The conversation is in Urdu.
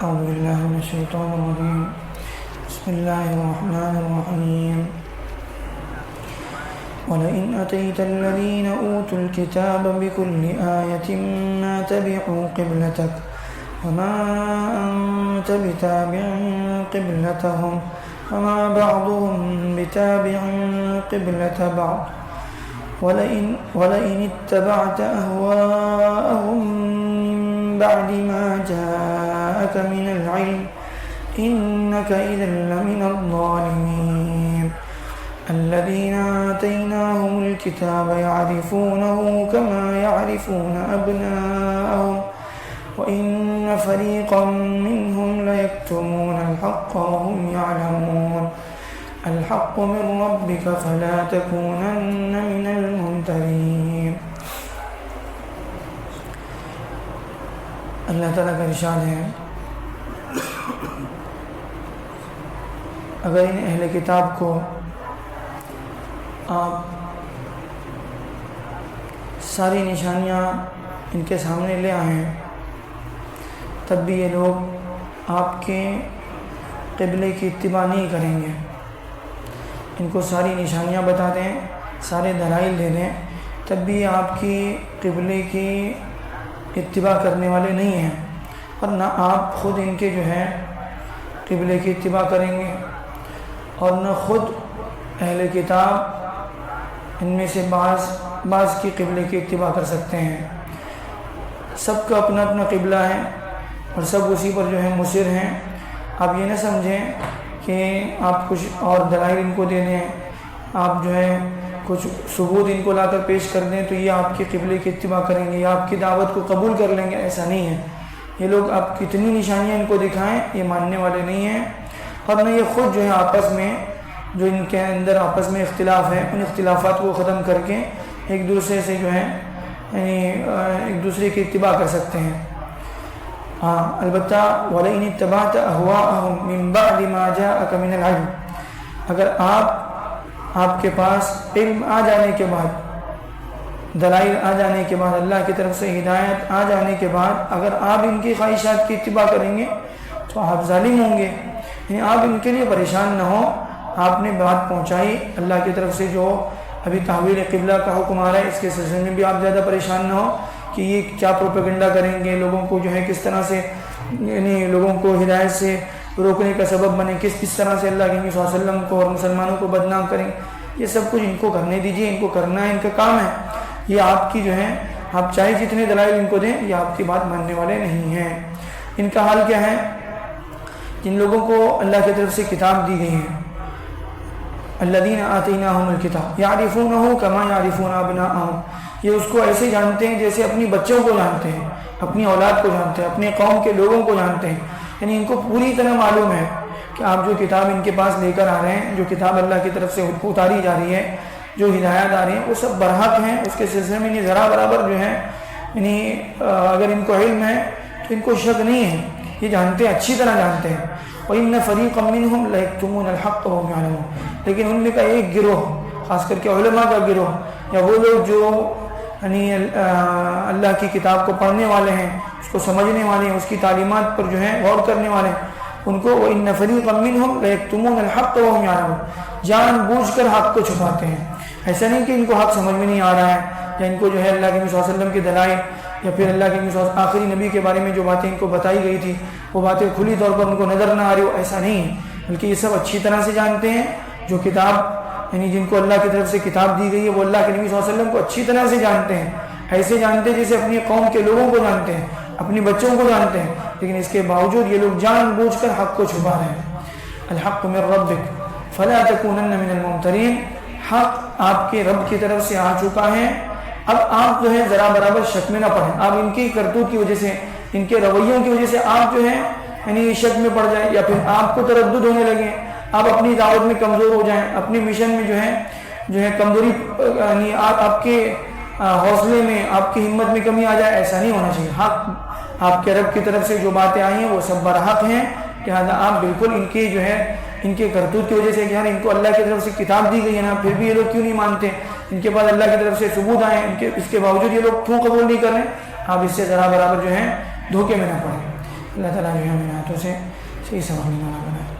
أعوذ بالله من الشيطان الرجيم. بسم الله الرحمن الرحيم. ولئن أتيت الذين أوتوا الكتاب بكل آية ما تبعوا قبلتك وما أنت بتابع قبلتهم وما بعضهم بتابع قبلة بعض ولئن اتبعت أهواءهم من بعد ما جاءك من العلم إنك إذا لمن الظالمين. الذين آتيناهم الكتاب يعرفونه كما يعرفون أبناءهم وإن فريقا منهم ليكتمون الحق وهم يعلمون. الحق من ربك فلا تكونن من الممترين. اللہ تعالیٰ کا ارشاد ہے اگر ان اہل کتاب کو آپ ساری نشانیاں ان کے سامنے لے آئیں تب بھی یہ لوگ آپ کے قبلے کی اتباع نہیں کریں گے. ان کو ساری نشانیاں بتا دیں، سارے دلائل دے دیں، تب بھی آپ کی قبلے کی اتباع کرنے والے نہیں ہیں، اور نہ آپ خود ان کے جو ہے قبلے کی اتباع کریں گے، اور نہ خود اہل کتاب ان میں سے بعض کی قبلے کی اتباع کر سکتے ہیں. سب کا اپنا اپنا قبلہ ہے اور سب اسی پر جو ہے مصر ہیں. آپ یہ نہ سمجھیں کہ آپ کچھ اور دلائل ان کو دے دیں، آپ جو ہے کچھ ثبوت ان کو لا کر پیش کر دیں تو یہ آپ کی قبلے کی اتباع کریں گے یا آپ کی دعوت کو قبول کر لیں گے. ایسا نہیں ہے. یہ لوگ آپ کتنی نشانیاں ان کو دکھائیں یہ ماننے والے نہیں ہیں، اور نہ یہ خود جو ہے آپس میں جو ان کے اندر آپس میں اختلاف ہے ان اختلافات کو ختم کر کے ایک دوسرے سے جو ہے ایک دوسرے کی اتباع کر سکتے ہیں. ہاں البتہ وَلَئِنِ اتَّبَعْتَ أَهْوَاءَهُمْ مِنْ بَعْدِ مَا جَاءَكَ مِنَ الْعِلْمِ، اگر آپ کے پاس علم آ جانے کے بعد، دلائل آ جانے کے بعد، اللہ کی طرف سے ہدایت آ جانے کے بعد اگر آپ ان کی خواہشات کی اتباع کریں گے تو آپ ظالم ہوں گے. یعنی آپ ان کے لیے پریشان نہ ہو. آپ نے بات پہنچائی اللہ کی طرف سے، جو ابھی تحویل قبلہ کا حکم آ رہا ہے اس کے سلسلے میں بھی آپ زیادہ پریشان نہ ہو کہ یہ کیا پروپیگنڈا کریں گے، لوگوں کو جو ہے کس طرح سے یعنی لوگوں کو ہدایت سے روکنے کا سبب بنے، کس طرح سے اللہ کے نبی صلی اللہ علیہ وسلم کو اور مسلمانوں کو بدنام کریں. یہ سب کچھ ان کو کرنے دیجیے، ان کو کرنا ہے، ان کا کام ہے. یہ آپ کی جو ہے آپ چاہے جتنے دلائل ان کو دیں یہ آپ کی بات ماننے والے نہیں ہیں. ان کا حال کیا ہے؟ جن لوگوں کو اللہ کی طرف سے کتاب دی گئی ہے، الذین آتیناہم الکتاب یعرفونہ کما یعرفون ابناءہم، یہ اس کو ایسے جانتے ہیں جیسے اپنی بچوں کو جانتے ہیں، اپنی اولاد کو جانتے ہیں، اپنے قوم کے لوگوں کو جانتے ہیں. یعنی ان کو پوری طرح معلوم ہے کہ آپ جو کتاب ان کے پاس لے کر آ رہے ہیں، جو کتاب اللہ کی طرف سے اتاری جا رہی ہے، جو ہدایات آ رہی ہیں وہ سب برحق ہیں. اس کے سلسلے میں انہیں ذرا برابر جو ہے یعنی اگر ان کو علم ہے تو ان کو شک نہیں ہے، یہ جانتے ہیں، اچھی طرح جانتے ہیں. وَإِنَّ فَرِيقًا مِّنْهُمْ لَيَكْتُمُونَ الْحَقَّ وَهُمْ يَعْلَمُونَ، لیکن ان میں کا ایک گروہ، خاص کر کے علماء کا گروہ یا وہ لوگ جو یعنی اللہ کی کتاب کو پڑھنے والے ہیں، اس کو سمجھنے والے ہیں، اس کی تعلیمات پر جو ہے غور کرنے والے ہیں، ان کو وَإِنَّ فَرِيقًا مِّنْهُمْ لَيَكْتُمُونَ الْحَقَّ وَهُمْ يَعْلَمُونَ، جان بوجھ کر حق کو چھپاتے ہیں. ایسا نہیں کہ ان کو حق سمجھ میں نہیں آ رہا ہے یا ان کو جو ہے اللہ کے نبی صلی اللہ علیہ وسلم کے دلائل یا پھر اللہ کے آخری نبی کے بارے میں جو باتیں ان کو بتائی گئی تھی وہ باتیں کھلی طور پر ان کو نظر نہ آ رہی ہو، ایسا نہیں ہے. بلکہ یہ سب اچھی طرح سے جانتے ہیں. جو کتاب یعنی جن کو اللہ کی طرف سے کتاب دی گئی ہے وہ اللہ کے نبی صلی اللہ علیہ وسلم کو اچھی طرح سے جانتے ہیں، ایسے جانتے ہیں جیسے اپنی قوم کے لوگوں کو جانتے ہیں، اپنی بچوں کو جانتے ہیں. لیکن اس کے باوجود یہ لوگ جان بوجھ کر حق کو چھپا رہے ہیں. الحق من ربک فلا تکونن من الممترین، حق آپ کے رب کی طرف سے آ چکا ہے. اب آپ جو ہے ذرا برابر شک میں نہ پڑیں. آپ ان کی کرتوت کی وجہ سے، ان کے رویوں کی وجہ سے آپ جو ہے یعنی شک میں پڑ جائیں یا پھر آپ کو تردد ہونے لگے، آپ اپنی دعوت میں کمزور ہو جائیں، اپنی مشن میں جو ہے کمزوری یعنی آپ کے حوصلے میں، آپ کی ہمت میں کمی آ جائے. ایسا نہیں ہونا چاہیے. حق آپ کے رب کی طرف سے جو باتیں آئی ہیں وہ سب برحق ہیں. لہٰذا آپ بالکل ان کی جو ہے ان کے کرتوت کی وجہ سے کہ ان کو اللہ کی طرف سے کتاب دی گئی ہے نا، پھر بھی یہ لوگ کیوں نہیں مانتے، ان کے پاس اللہ کی طرف سے ثبوت آئے اس کے باوجود یہ لوگ کیوں قبول نہیں کر رہے. آپ اس سے ذرا برابر جو ہے دھوکے میں نہ پڑیں. اللہ تعالیٰ جو ہے ہمیں آیتوں سے صحیح سبق نمانا بنائے.